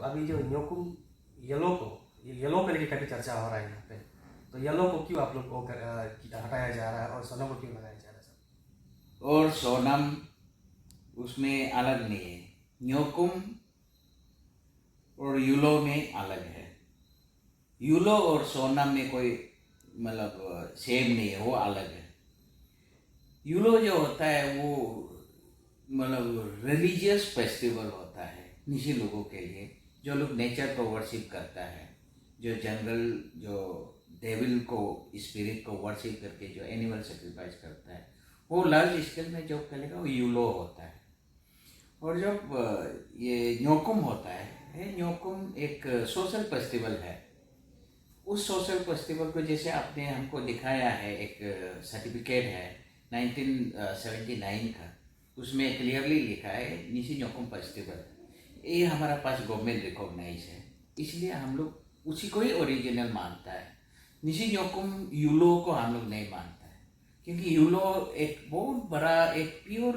अभी जो न्योकुम येलो को येलो के लिए काफ़ी चर्चा हो रहा है यहाँ पे, तो येलो को क्यों आप लोग को हटाया जा रहा है और सोनम को क्यों लगाया जा रहा है सर? और सोनम उसमें अलग नहीं है, न्योकुम और यूलो में अलग है। यूलो और सोनम में कोई मतलब सेम नहीं है, वो अलग है। यूलो जो होता है वो मतलब रिलीजियस फेस्टिवल होता है निशी लोगों के लिए, जो लोग नेचर को वर्शिप करता है, जो जंगल जो डेविल को स्पिरिट को वर्शिप करके जो एनिमल सेक्रीफाइस करता है, वो लार्ज स्केल में जो करेगा वो यूलो होता है। और जब ये न्योकुम होता है, न्योकुम एक सोशल फेस्टिवल है। उस सोशल फेस्टिवल को जैसे आपने हमको दिखाया है, एक सर्टिफिकेट है 1979 का, उसमें क्लियरली लिखा है निशी न्योकुम फेस्टिवल, ये हमारा पास गवर्नमेंट रिकॉग्नाइज है, इसलिए हम लोग उसी को ही ओरिजिनल मानता है। निशी न्योकुम यूलो को हम लोग नहीं मानता है, क्योंकि यूलो एक बहुत बड़ा एक pure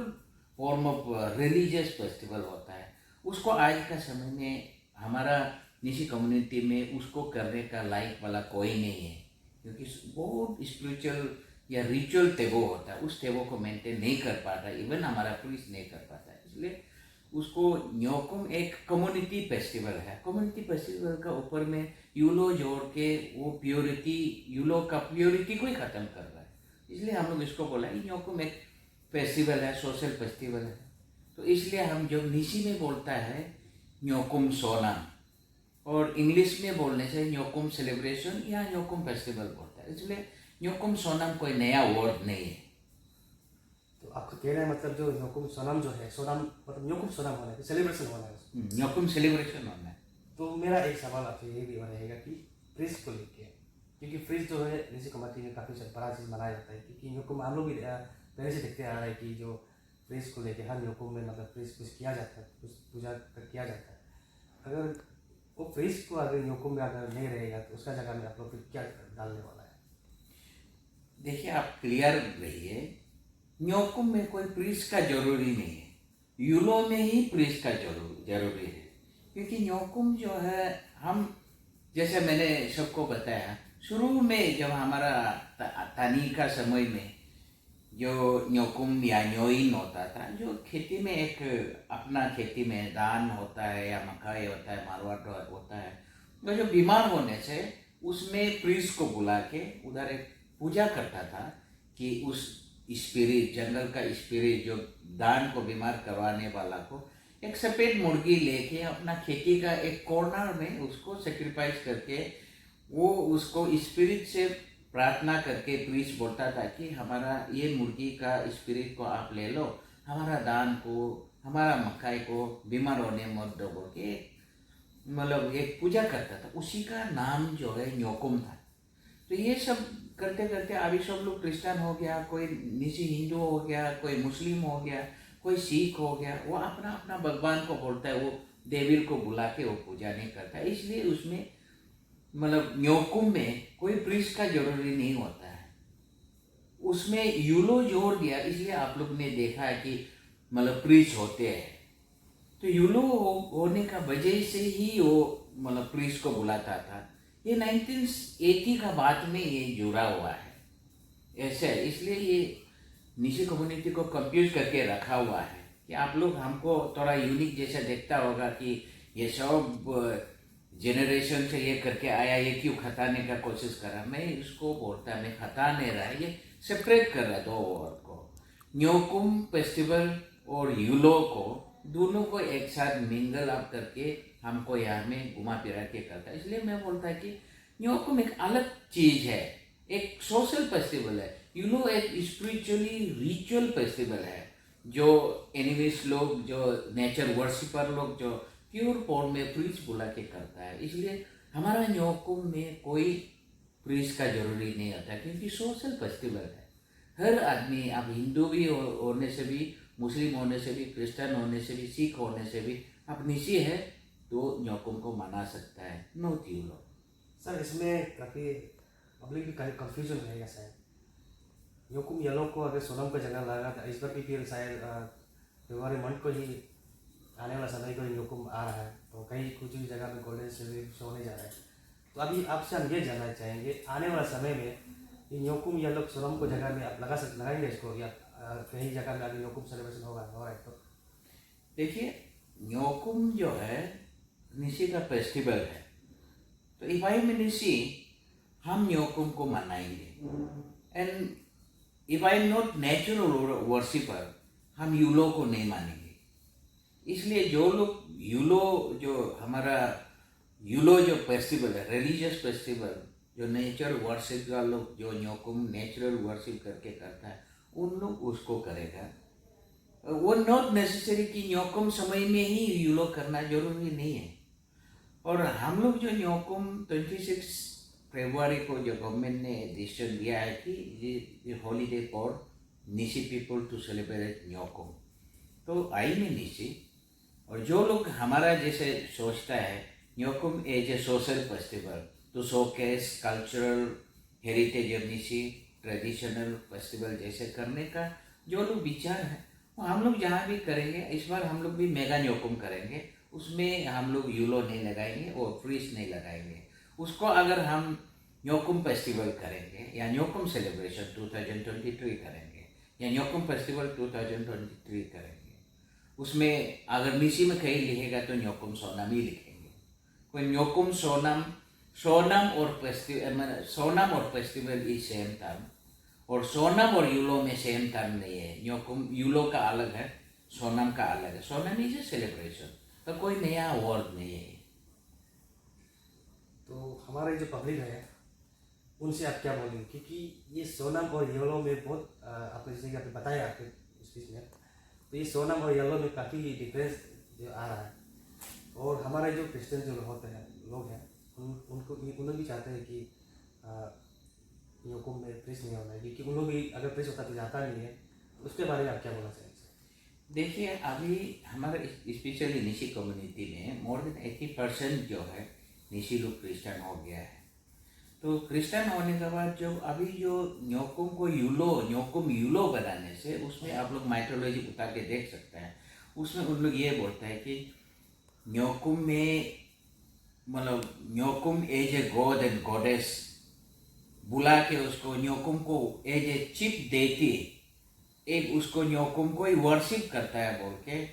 form of religious festival होता है। उसको आज का समय में हमारा निशी कम्युनिटी में उसको करने का लायक वाला कोई नहीं है, क्योंकि बहुत स्पिरिचुअल या रिचुअल तेगो होता है, उस तेगो को मेंटेन नहीं कर पाता, इवन हमारा पुलिस नहीं कर पाता है। इसलिए उसको न्योकुम एक कम्युनिटी फेस्टिवल है। कम्युनिटी फेस्टिवल का ऊपर में यूलो जोड़ के वो प्योरिटी, यूलो का प्योरिटी को ही ख़त्म कर रहा है, इसलिए हम लोग इसको बोला न्योकुम एक फेस्टिवल है, सोशल फेस्टिवल है। तो इसलिए हम जब निशी में बोलता है न्योकुम सोनम, और इंग्लिश में बोलने से न्योकुम सेलिब्रेशन या न्योकुम फेस्टिवल बोलता है, इसलिए न्योकुम सोनम कोई नया वर्ड नहीं है। तो आपका कहना है मतलब जो न्योकुम सोनम जो है, सोनम मतलब न्योकुम सोनम होना है, सेलिब्रेशन होना है उसको। न्योकुम सेलिब्रेशन होना है। तो मेरा एक सवाल आपसे ये भी रहेगा कि फ्रिज को लेके, क्योंकि फ्रिज जो है निशी कम्युनिटी में काफ़ी बड़ा चीज़ मनाया जाता है, क्योंकि न्योकुम हम लोग भी पहले से देखते आ रहे हैं कि जो फ्रिज को लेके हर न्योकुम में मतलब फ्रिज कुछ किया जाता है, कुछ पूजा किया जाता है। अगर वो फ्रिज को अगर न्योकुम में अगर नहीं रहेगा तो उसका जगह में आप लोग फिर क्या डालने वाला है? देखिए, आप क्लियर रहिए, न्योकुम में कोई प्रीस्ट का जरूरी नहीं है, यूलो में ही प्रीस्ट का जरूरी है। क्योंकि न्योकुम जो है, हम जैसे मैंने सबको बताया शुरू में, जब हमारा तानी का समय में जो न्योकुम या न्योइन होता था, जो खेती में एक अपना खेती में धान होता है या मकाई होता है, मारवाड़ होता है, तो जो बीमार होने से उसमें प्रीस्ट को बुला के उधर एक पूजा करता था कि उस स्पिरिट, जंगल का स्पिरिट जो दान को बीमार करवाने वाला को एक सफ़ेद मुर्गी लेके अपना खेती का एक कॉर्नर में उसको सेक्रीफाइस करके, वो उसको स्पिरिट से प्रार्थना करके प्रीस्ट बोलता था कि हमारा ये मुर्गी का स्पिरिट को आप ले लो, हमारा दान को, हमारा मकाई को बीमार होने मत दो बोल के मतलब एक पूजा करता था। उसी का नाम जो है न्योकुम था। तो ये सब करते करते अभी सब लोग क्रिश्चियन हो गया, कोई निशी हिंदू हो गया, कोई मुस्लिम हो गया, कोई सिख हो गया, वो अपना अपना भगवान को बोलता है, वो देवीर को बुला के वो पूजा नहीं करता है। इसलिए उसमें मतलब न्योकुम में कोई प्रीस्ट का जरूरी नहीं होता है, उसमें यूलो जोड़ दिया, इसलिए आप लोग ने देखा है कि मतलब प्रीस्ट होते हैं। तो यूलो होने का वजह से ही वो मतलब प्रीस्ट को बुलाता था। ये 1980 का बाद में ये जुड़ा हुआ है ऐसे, इसलिए ये निशी कम्युनिटी को कंफ्यूज करके रखा हुआ है कि आप लोग हमको थोड़ा यूनिक जैसा देखता होगा कि ये सब जनरेशन से ये करके आया, ये क्यों खताने का कोशिश कर रहा। मैं इसको बोलता, मैं खता नहीं रहा, ये सेपरेट कर रहा है दो वर्ड को। न्योकुम फेस्टिवल और यूलो को दोनों को एक साथ मिंगल अप करके हमको यहाँ में घुमा फिरा के करता है। इसलिए मैं बोलता है कि न्योकुम एक अलग चीज है, एक सोशल फेस्टिवल है। यूलो एक स्पिरिचुअली रिचुअल फेस्टिवल है, जो एनिमिस्ट लोग, जो नेचर वर्शिपर लोग, जो प्योर फॉर्म में प्रीस्ट बुला के करता है। इसलिए हमारा न्योकुम में कोई प्रीस्ट का जरूरी नहीं होता, क्योंकि सोशल फेस्टिवल है। हर आदमी, आप हिंदू भी होने से भी, मुस्लिम होने से भी, क्रिश्चियन होने से भी, सिख होने से भी, आप निशी है तो न्योकुम को मना सकता है, नो यूलो। सर इसमें काफ़ी पब्लिक भी काफ़ी कन्फ्यूजन रहेगा शायद, न्योकुम येलो को अगर सोनम का जगह लगा था इस बार भी, फिर शायद फरवरी मंथ को ही आने वाला समय कोई न्योकुम आ रहा है, तो कहीं कुछ भी जगह पे गोल्डन सेलिब्रेशन होने जा रहा है। तो अभी आपसे हम ये जानना चाहेंगे, आने वाला समय में ये न्योकुम या लोग सोनम को जगह में आप लगाएंगे इसको, या कहीं जगह में अभी न्योकुम सेलिब्रेशन हो रहा है तो? देखिए, न्योकुम जो है निशी का फेस्टिवल है, तो इवाई में निशी हम न्योकुम को मनाएंगे। And if I am not natural worshipper, हम यूलो को नहीं मानेंगे। इसलिए जो लोग यूलो, जो हमारा यूलो जो फेस्टिवल है, रिलीजियस फेस्टिवल, जो नेचर वर्शिप का लोग जो न्योकुम नेचुरल वर्शिप करके करता है, उन लोग उसको करेगा। वो नॉट नेसेसरी कि न्योकुम समय में ही यूलो करना जरूरी नहीं है। और हम लोग जो न्योकुम 26 फरवरी को जो गवर्नमेंट ने डिसीजन लिया है कि ये holiday for Nishi people to celebrate Nyokum, तो आई में निशी। और जो लोग हमारा जैसे सोचता है Nyokum as a social festival to showcase cultural heritage of Nishi, traditional festival जैसे करने का जो लोग विचार है, वो हम लोग जहाँ भी करेंगे। इस बार हम लोग भी मेगा न्योकुम करेंगे, उसमें हम लोग यूलो नहीं लगाएंगे और फ्रीज नहीं लगाएंगे। उसको अगर हम न्योकुम फेस्टिवल करेंगे या न्योकुम सेलिब्रेशन 2023 करेंगे या न्योकुम फेस्टिवल 2023 करेंगे, उसमें अगर निशी में कहीं लिखेगा तो न्योकुम सोनम ही लिखेंगे। कोई न्योकुम सोनम, सोनम और फेस्टिवल इज सेम टर्म, और सोनम और यूलो में सेम टर्म नहीं है। न्योकुम यूलो का अलग है, सोनम का अलग है। सोनम इज ए सेलिब्रेशन, तो कोई नया वर्ड नहीं है। तो हमारे जो पब्लिक है उनसे आप क्या बोलेंगे, क्योंकि ये सोनम और येलो में बहुत आपने जैसे कि आपने बताया आपके स्पीच में, तो ये सोनम और येलो में काफ़ी डिफरेंस जो आ रहा है। और हमारे जो क्रिश्चियन जो होते हैं लोग हैं, उन लोग भी चाहते हैं कि न्योकुम में प्रेस नहीं होना है, क्योंकि उन लोग भी अगर प्रेस होता तो जाता नहीं है। तो उसके बारे में आप क्या बोलना चाहेंगे? देखिए, अभी हमारे स्पेशली निशी कम्युनिटी में मोर देन 80% जो है निशी लोग क्रिश्चियन हो गया है। तो क्रिश्चियन होने के बाद जो अभी जो न्योकुम को न्योकुम यूलो बनाने से, उसमें आप लोग माइथोलॉजी उतार के देख सकते हैं। उसमें उन लोग ये बोलते हैं कि न्योकुम में मतलब Nyokum as a god and goddess बुला के उसको न्योकुम को एज ए चिप देती, एक उसको न्योकुम को ही वर्शिप करता है बोल के।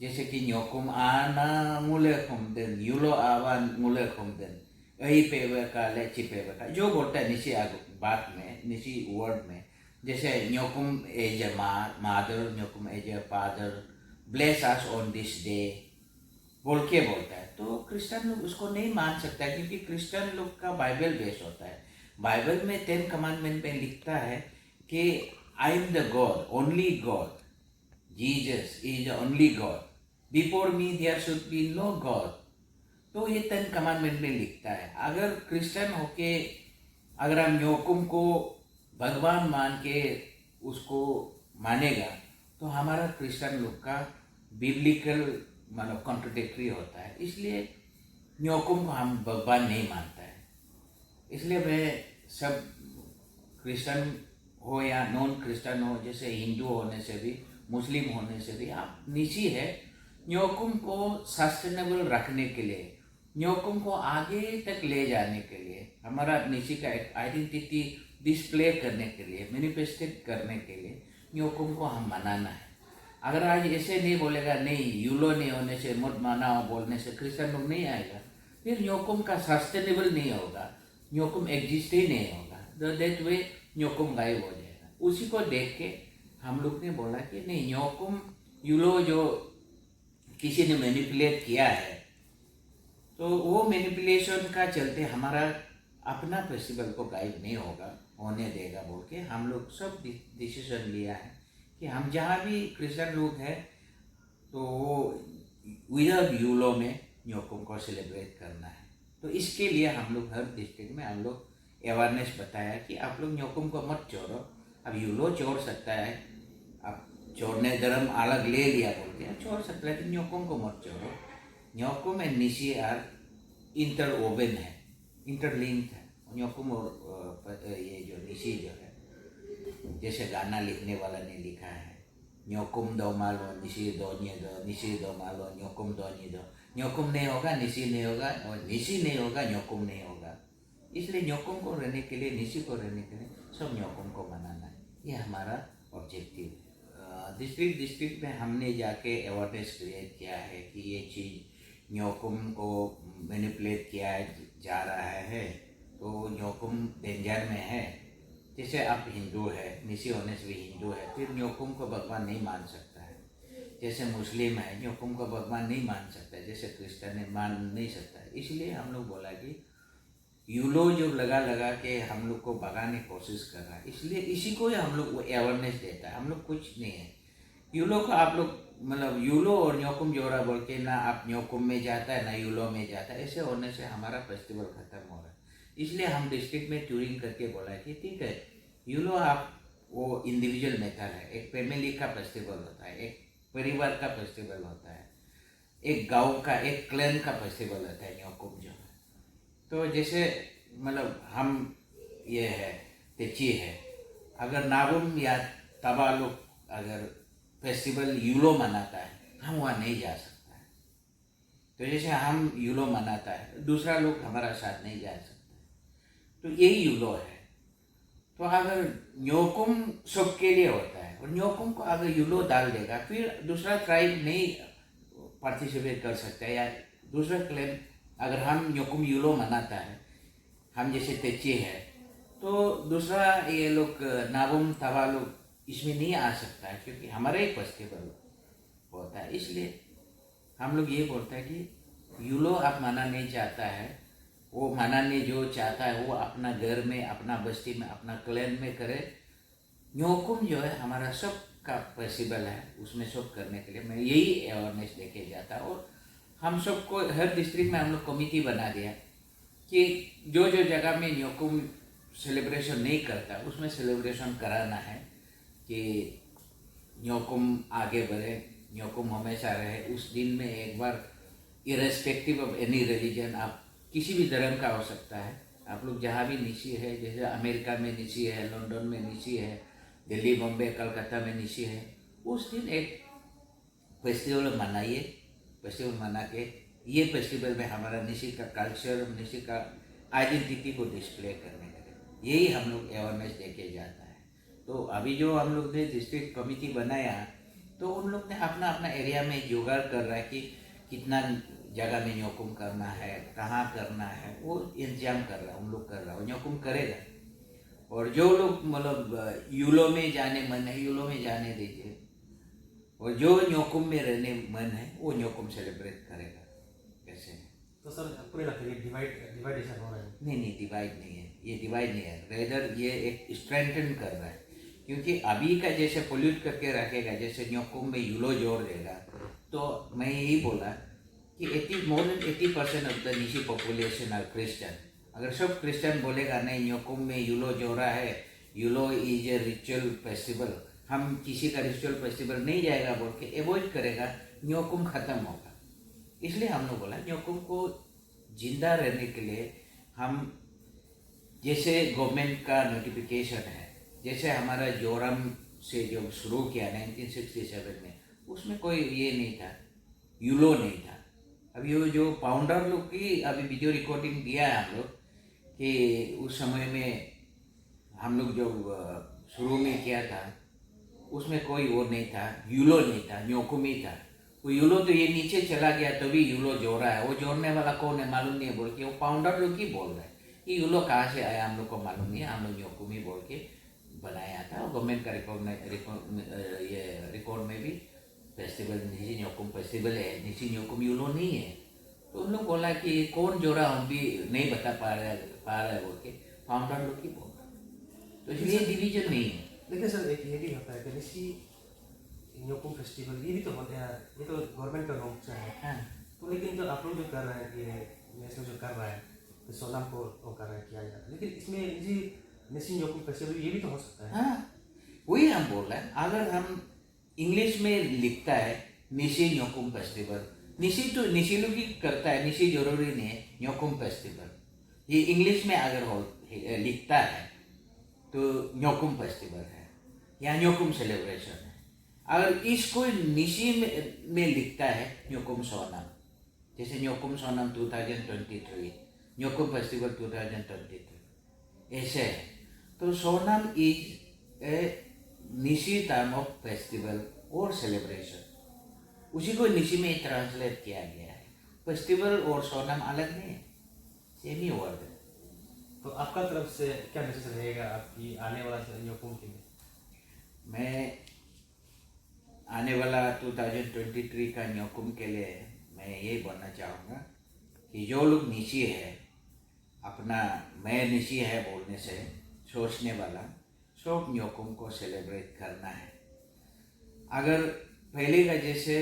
जैसे कि न्योकुम आना मुले खुमदेन, यूलो आवा मुले खुमदेन, यही पेवे का लेची पेवे का जो बोलता है निशी बात में, निशी वर्ड में। जैसे Nyokum as a mother, Nyokum as a father, bless us on this day बोल के बोलता है। तो क्रिश्चियन लोग उसको नहीं मान सकता है, क्योंकि क्रिश्चियन लोग का बाइबल बेस होता है। बाइबल में 10 कमांडमेंट में लिखता है कि I am the God, only God, Jesus is the only God, before me there should be no God. तो ये 10 कमांडमेंट में लिखता है। अगर क्रिश्चियन होके अगर हम न्योकुम को भगवान मान के उसको मानेगा, तो हमारा क्रिश्चियन लोग का बिब्लिकल मतलब कॉन्ट्रडिक्टरी होता है। इसलिए न्योकुम को हम भगवान नहीं मानता है। इसलिए मैं सब क्रिश्चियन हो या नॉन क्रिश्चियन हो, जैसे हिंदू होने से भी मुस्लिम होने से भी, आप निशी है न्योकुम को सस्टेनेबल रखने के लिए, न्योकुम को आगे तक ले जाने के लिए, हमारा निशी का एक आइडेंटिटी डिस्प्ले करने के लिए, मैनिफेस्टेड करने के लिए न्योकुम को हम मनाना है। अगर आज ऐसे नहीं बोलेगा, नहीं यूलो नहीं होने से मत माना बोलने से क्रिश्चियन लोग नहीं आएगा, फिर न्योकुम का सस्टेनेबल नहीं होगा, न्योकुम एग्जिस्ट ही नहीं होगा। तो दैट वे न्योकुम गायब हो जाएगा। उसी को देख के हम लोग ने बोला कि नहीं, न्योकुम यूलो जो किसी ने मैनिपुलेट किया है, तो वो मैनिपुलेशन का चलते हमारा अपना फेस्टिवल को गायब नहीं होने देगा बोल के हम लोग सब डिसीजन लिया है कि हम जहाँ भी क्रिश्चियन लोग हैं तो वो विदाउट यूलो में न्योकुम को सेलिब्रेट करना है। तो इसके लिए हम लोग हर डिस्ट्रिक्ट में हम लोग अवेयरनेस बताया कि आप लोग न्योकुम को मत छोड़ो। अब यूलो छोड़ सकता है, आप छोड़ने धर्म अलग ले लिया बोल के छोड़ सकता है, लेकिन न्योकुम को मत छोड़ो। Nyokum and Nishi are interwoven है, इंटरलिंक्ड है। न्योकुम और ये जो निशी जो है, जैसे गाना लिखने वाला ने लिखा है न्योकुम दो मालो निशी दो nye दो निशी दो मालो न्योकुम दो nye दो न्योकुम नहीं होगा निशी नहीं होगा और निशी नहीं होगा न्योकुम नहीं होगा। इसलिए न्योकुम को रहने के लिए निशी को रहने के लिए सब न्योकुम को मनाना है, ये हमारा ऑब्जेक्टिव है। डिस्ट्रिक्ट में हमने जाके अवेयरनेस क्रिएट किया है कि ये चीज़ न्योकुम को मैनिपुलेट किया जा रहा है तो न्योकुम डेंजर में है। जैसे आप हिंदू है, निशी होने से भी हिंदू है, फिर न्योकुम को भगवान नहीं मान सकता है। जैसे मुस्लिम है, न्योकुम को भगवान नहीं मान सकता है, जैसे क्रिश्चियन है मान नहीं सकता है। इसलिए हम लोग बोला कि यूलो जो लगा के हम लोग को भगाने की कोशिश कर रहा है, इसलिए इसी को ही हम लोग अवेयरनेस देता है। हम लोग कुछ नहीं है यूलो को, आप लोग मतलब यूलो और न्योकुम जोड़ा बोल के ना आप न्योकुम में जाता है ना यूलो में जाता है, ऐसे होने से हमारा फेस्टिवल खत्म हो रहा है। इसलिए हम डिस्ट्रिक्ट में टूरिंग करके बोला है कि ठीक है यूलो आप वो इंडिविजुअल मेथड है, एक फैमिली का फेस्टिवल होता है, एक परिवार का फेस्टिवल होता है, एक गांव का एक क्लैन का फेस्टिवल होता है न्योकुम जो है। तो जैसे मतलब हम ये है तेची है, अगर नाबुम या तबा लोग अगर फेस्टिवल यूलो मनाता है हम वहाँ नहीं जा सकता है। तो जैसे हम यूलो मनाता है दूसरा लोग हमारा साथ नहीं जा सकता, तो यही यूलो है। तो अगर न्योकुम सबके लिए होता है और न्योकुम को अगर यूलो डाल देगा फिर दूसरा ट्राइब नहीं पार्टिसिपेट कर सकता है, या दूसरा क्लेम अगर हम न्योकुम यूलो मनाता है, हम जैसे तेची है, तो दूसरा ये लोग नाबुम तवा लोग इसमें नहीं आ सकता है क्योंकि हमारा ही फेस्टिवल होता है। इसलिए हम लोग ये बोलते हैं कि यूलो आप माना नहीं चाहता है, वो मनाने जो चाहता है वो अपना घर में अपना बस्ती में अपना क्लैन में करे। न्योकुम जो है हमारा सब का फेस्टिवल है, उसमें सब करने के लिए मैं यही अवेयरनेस लेके जाता हूँ। और हम सबको हर डिस्ट्रिक्ट में हम लोग कमिटी बना दिया कि जो जो जगह में न्योकुम सेलिब्रेशन नहीं करता उसमें सेलिब्रेशन कराना है कि न्योकुम आगे बढ़े, न्योकुम हमेशा रहे। उस दिन में एक बार इरेस्पेक्टिव ऑफ एनी रिलीजन, आप किसी भी धर्म का हो सकता है, आप लोग जहाँ भी निशी है, जैसे अमेरिका में निशी है, लंदन में निशी है, दिल्ली बॉम्बे कलकत्ता में निशी है, उस दिन एक फेस्टिवल मनाइए। फेस्टिवल मना के ये फेस्टिवल में हमारा निशी का कल्चर, निशी का आइडेंटिटी को डिस्प्ले करने के लिए यही हम लोग अवेयरनेस देके जाता है। तो अभी जो हम लोग ने डिस्ट्रिक्ट कमिटी बनाया तो उन लोग ने अपना अपना एरिया में जुगाड़ कर रहा है कि कितना जगह में न्योकुम करना है, कहाँ करना है, वो इंतजाम कर रहा है, उन लोग कर रहा है, न्योकुम करेगा। और जो लोग मतलब यूलो में जाने मन है यूलो में जाने दीजिए, और जो न्योकुम में रहने मन है वो न्योकुम सेलिब्रेट करेगा। कैसे तो सर आपको नहीं लगता ये डिवाइडेशन हो रहा है? नहीं, डिवाइड नहीं है, ये डिवाइड नहीं है, रेदर ये एक स्ट्रेंथन कर रहा है। क्योंकि अभी का जैसे पोल्यूट करके रखेगा, जैसे न्योकुम में यूलो जोड़ देगा, तो मैं यही बोला कि more than 80% of the Nishi population are Christian. अगर सब क्रिश्चियन बोलेगा नहीं न्योकुम में यूलो जोड़ा है, yellow is a ritual festival, हम किसी का रिचुअल फेस्टिवल नहीं जाएगा बोल के एवॉइड करेगा, न्योकुम खत्म होगा। इसलिए हम लोग बोला न्योकुम को जिंदा रहने के लिए हम, जैसे गवर्नमेंट का नोटिफिकेशन है, जैसे हमारा जोरम से जो शुरू किया 1967 में, उसमें कोई ये नहीं था, यूलो नहीं था। अब ये जो फाउंडर लोग की अभी वीडियो रिकॉर्डिंग दिया है हम लोग कि उस समय में हम लोग जो शुरू में किया था उसमें कोई वो नहीं था, यूलो नहीं था, न्योकुम ही था। वो यूलो तो ये नीचे चला गया तभी यूलो जोड़ा है, वो जोड़ने वाला कौन है मालूम नहीं है बोल के वो फाउंडर लोग ही बोल रहे हैं। ये यूलो कहाँ से आया हम लोग को मालूम नहीं है, हम लोग न्योकुम ही बोल के बनाया था। और गवर्नमेंट का रिकॉर्ड में भी फेस्टिवल निशी न्योकुम फेस्टिवल है, निशी न्योकुम यूलो नहीं है। तो उन लोग बोला कि कौन जोड़ा हम भी नहीं बता पा रहा है बोल के फाउंडर लोग ही बोल रहे। तो इसलिए डिवीजन नहीं है। लेकिन सर एक ये भी होता है कि निशी न्योकुम फेस्टिवल ये भी तो होते हैं, ये तो गवर्नमेंट का नोट है। हाँ, तो लेकिन जो आप लोग जो कर रहे हैं, ये नेशनल जो कर रहा है, तो सोनाम को वो कर रहा है किया जा रहा है, लेकिन इसमें निशी न्योकुम फेस्टिवल ये भी तो हो सकता है। हाँ, वही हम बोल रहे हैं। अगर हम इंग्लिश में लिखता है निशी न्योकुम फेस्टिवल, निशी तो निशी लोग ही करता है, निशी जरूरी नहीं है न्योकुम फेस्टिवल। ये इंग्लिश में अगर हो लिखता है तो न्योकुम फेस्टिवल है या न्योकुम सेलिब्रेशन है। अगर इसको निशी में लिखता है न्योकुम सोनम, जैसे न्योकुम सोनम 2023, न्योकुम फेस्टिवल 2023 ऐसे है। तो Sonam is a Nishi time of festival और सेलिब्रेशन, उसी को निशी में ट्रांसलेट किया गया है। फेस्टिवल और सोनम अलग नहीं है, सेम ही वर्ड है। तो आपका तरफ से क्या मैसेज रहेगा आपकी आने वाला न्योकुम के लिए? मैं आने वाला 2023 का न्योकुम के लिए मैं यही बोलना चाहूँगा कि जो लोग निशी है, अपना मैं निशी है बोलने से सोचने वाला, सब न्योकुम को सेलिब्रेट करना है। अगर पहले का जैसे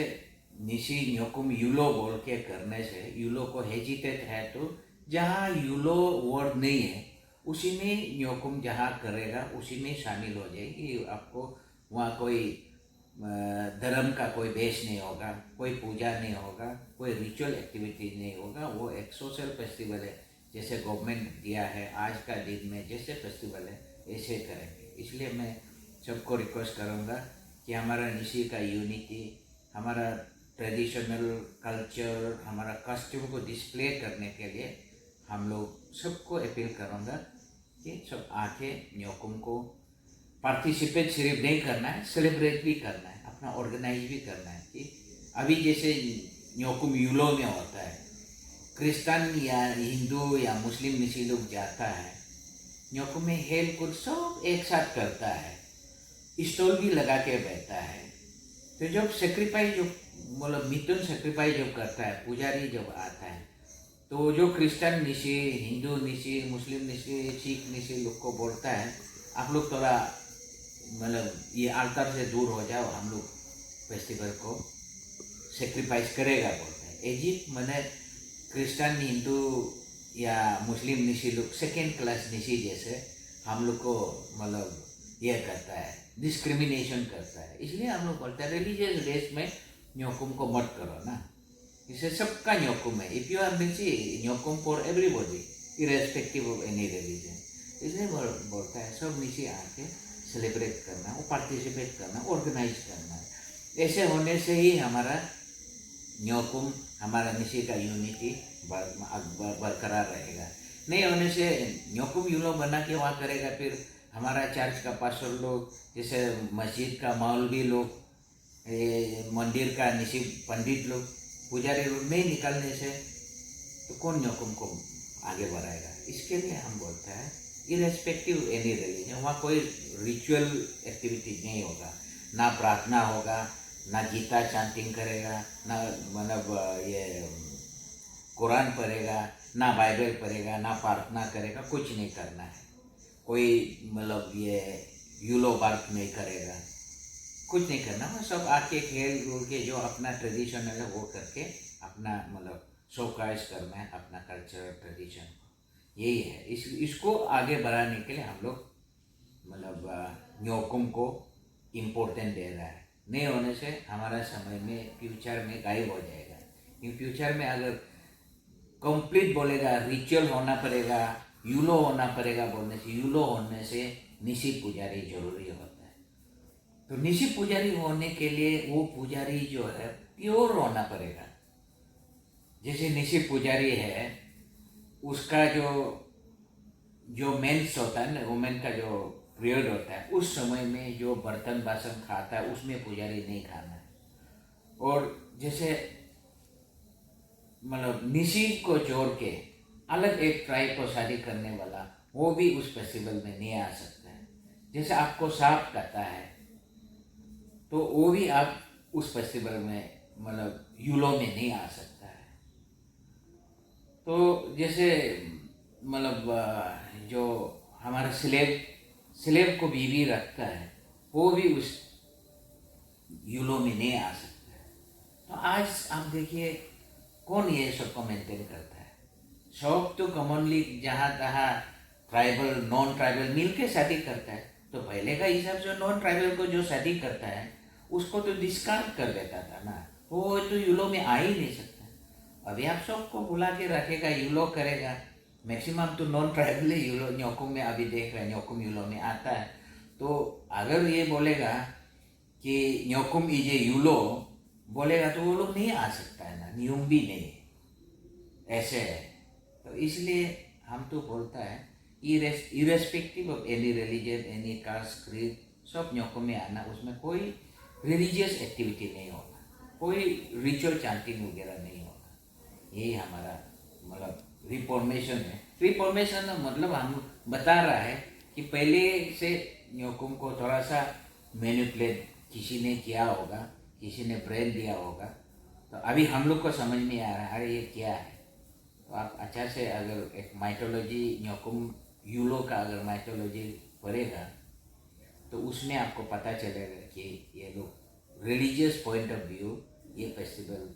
निशी न्योकुम यूलो बोल के करने से यूलो को हेजिटेट है, तो जहाँ यूलो वर्ड नहीं है उसी में न्योकुम जहाँ करेगा उसी में शामिल हो जाएगी। आपको वहाँ कोई धर्म का कोई बेस नहीं होगा, कोई पूजा नहीं होगा, कोई रिचुअल एक्टिविटी नहीं होगा। वो एक सोशल फेस्टिवल है, जैसे गवर्नमेंट दिया है आज का दिन में जैसे फेस्टिवल है ऐसे करेंगे। इसलिए मैं सबको रिक्वेस्ट करूँगा कि हमारा निशी का यूनिटी, हमारा ट्रेडिशनल कल्चर, हमारा कस्ट्यूम को डिस्प्ले करने के लिए हम लोग सबको अपील करूँगा कि सब आके न्योकुम को पार्टिसिपेट सिर्फ नहीं करना है, सेलिब्रेट भी करना है, अपना ऑर्गेनाइज भी करना है। कि अभी जैसे न्योकुम यूलो में होता है, क्रिश्चियन या हिंदू या मुस्लिम निशी लोग जाता है न्योकुम में, हेल कुछ सब एक साथ करता है, स्टॉल भी लगा के बैठता है। तो जब सेक्रीफाइस, जो मतलब मिथुन सेक्रीफाइस जब करता है, पुजारी जब आता है, तो जो क्रिश्चियन निशी, हिंदू निशी, मुस्लिम निशी, सिख निशी लोग को बोलता है आप लोग थोड़ा मतलब ये आल्टर से दूर हो जाओ, हम लोग फेस्टिवल को सेक्रीफाइस करेगा बोलते हैं। इजिप्ट मैंने क्रिश्चियन, हिंदू या मुस्लिम निशी लोग सेकेंड क्लास निशी जैसे हम लोग को मतलब ये करता है, डिस्क्रिमिनेशन करता है। इसलिए हम लोग बोलते हैं रिलीजियस बेस में न्योकुम को मत करो ना, इसे सबका न्योकुम है। If you are Nishi, Nyokum for everybody irrespective of any religion. इसलिए बोलता है सब निशी आके सेलिब्रेट करना, वो पार्टिसिपेट करना, ऑर्गेनाइज करना है। ऐसे होने से ही हमारा न्योकुम, हमारा निशी का यूनिटी बरकरार रहेगा। नहीं होने से न्योकुम यूलो बना के वहाँ करेगा, फिर हमारा चर्च का पास्टर लोग, जैसे मस्जिद का मौलवी लोग, मंदिर का निशी पंडित लोग, पुजारी लोग नहीं निकलने से तो कौन न्योकुम को आगे बढ़ाएगा? इसके लिए हम बोलते हैं इरेस्पेक्टिव एनी रिलीजन, वहाँ कोई रिचुअल एक्टिविटी नहीं होगा, ना प्रार्थना होगा, ना गीता चांटिंग करेगा, ना मतलब ये कुरान पढ़ेगा, ना बाइबल पढ़ेगा, ना प्रार्थना करेगा, कुछ नहीं करना है। कोई मतलब ये यूलो बार्क नहीं करेगा, कुछ नहीं करना। वो सब आके खेल कूद के जो अपना ट्रेडिशनल है वो करके अपना मतलब शोकाइज करना है अपना कल्चर ट्रेडिशन को, यही है। इसको आगे बढ़ाने के लिए हम लोग मतलब न्योकुम को इम्पोर्टेंट दे रहा है। नहीं होने से हमारा समय में फ्यूचर में गायब हो जाएगा। इन फ्यूचर में अगर कंप्लीट बोलेगा रिचुअल होना पड़ेगा, यूलो होना पड़ेगा बोलने से, यूलो होने से निशी पुजारी जरूरी होता है। तो निशी पुजारी होने के लिए वो पुजारी जो है प्योर होना पड़ेगा। जैसे निशी पुजारी है, उसका जो मेंस होता है ना, वुमेन का जो पीरियड होता है, उस समय में जो बर्तन बासन खाता है उसमें पुजारी नहीं खाना है। और जैसे मतलब निशी को जोड़ के अलग एक ट्राइब को शादी करने वाला, वो भी उस फेस्टिवल में नहीं आ सकता है। जैसे आपको सांप काटता है तो वो भी आप उस फेस्टिवल में मतलब यूलो में नहीं आ सकता है। तो जैसे मतलब जो हमारा स्लेव को बीवी रखता है, वो भी उस यूलो में नहीं आ सकता है। तो आज आप देखिए कौन ये सबको मेंटेन करता है? सब तो कॉमनली जहाँ तहाँ ट्राइबल नॉन ट्राइबल मिल के शादी करता है। तो पहले का हिसाब से नॉन ट्राइबल को जो शादी करता है उसको तो डिस्कार्ड कर देता था ना, वो तो यूलो में आ ही नहीं सकता। अभी आप सबको बुला के रखेगा, यूलो करेगा, मैक्सिमम तो नॉन ट्राइबल यूलो न्योकुम में अभी देख रहे हैं, न्योकुम यूलो में आता है। तो अगर ये बोलेगा कि न्योकुम इजे यूलो बोलेगा तो वो लोग नहीं आ सकता है ना, नियम भी नहीं है, ऐसे है। तो इसलिए हम तो बोलता है irrespective of any religion, any caste, creed, सब न्योकुम में आना, उसमें कोई रिलीजियस एक्टिविटी नहीं होगा, कोई रिचुअल चांटिंग वगैरह नहीं होगा। यही हमारा मतलब रिफॉर्मेशन है। रिफॉर्मेशन मतलब हम बता रहा है कि पहले से न्योकुम को थोड़ा सा मैनिपुलेट किसी ने किया होगा, किसी ने ब्रेन दिया होगा, तो अभी हम लोग को समझ में आ रहा है अरे ये क्या है। तो आप अच्छा से अगर एक माइथोलॉजी न्योकुम यूलो का अगर माइथोलॉजी पढ़ेगा तो उसमें आपको पता चलेगा कि ये लोग रिलीजियस पॉइंट ऑफ व्यू ये फेस्टिवल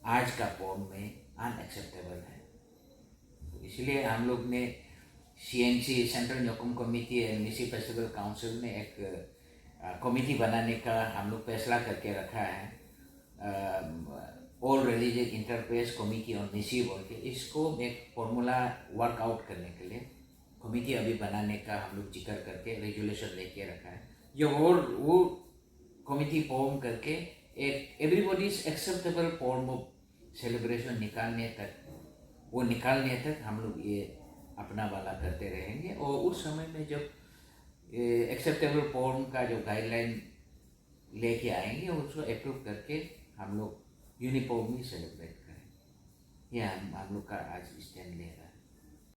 आज का फॉर्म में अनएक्सेप्टेबल है। तो इसलिए हम लोग ने CNC central Nyokum committee and Nyishi festival council में एक कमेटी बनाने का हम लोग फैसला करके रखा है। ऑल रिलीजियस इंटरफेस कमेटी और निसी बोल के इसको एक फॉर्मूला वर्कआउट करने के लिए कमेटी अभी बनाने का हम लोग जिक्र करके रेजुलेशन लेके रखा है, जो वो कमेटी फॉर्म करके एक everybody's acceptable form of celebration निकालने तक हम लोग ये अपना वाला करते रहेंगे। और उस समय में जब एक्सेप्टेबल फॉर्म का जो गाइडलाइन लेके आएंगे उसको अप्रूव करके हम लोग यूनिफॉर्मली सेलिब्रेट करें। ये हम लोग का आज स्टैंड ले रहा है।